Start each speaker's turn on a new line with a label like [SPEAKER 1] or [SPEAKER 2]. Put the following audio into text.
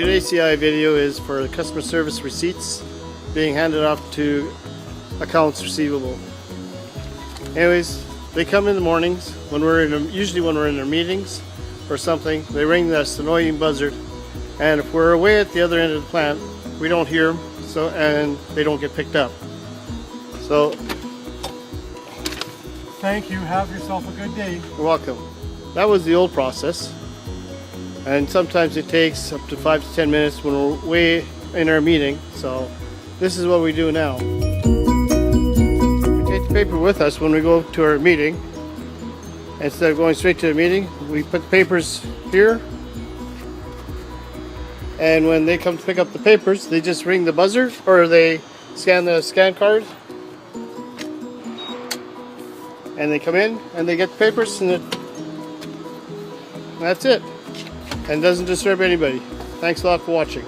[SPEAKER 1] Today's CI video is for customer service receipts being handed off to accounts receivable. Anyways, they come in the mornings when usually when we're in their meetings or something. They ring this annoying buzzer, and if we're away at the other end of the plant, we don't hear them, and they don't get picked up. So,
[SPEAKER 2] thank you. Have yourself a good day.
[SPEAKER 1] you're welcome. That was the old process, and sometimes it takes up to 5 to 10 minutes when we're way in our meeting. So this is what we do now. We take the paper with us when we go to our meeting. Instead of going straight to the meeting, we put the papers here, and when they come to pick up the papers, they just ring the buzzer, or they scan the scan card, and they come in and they get the papers, and that's it. And doesn't disturb anybody. Thanks a lot for watching.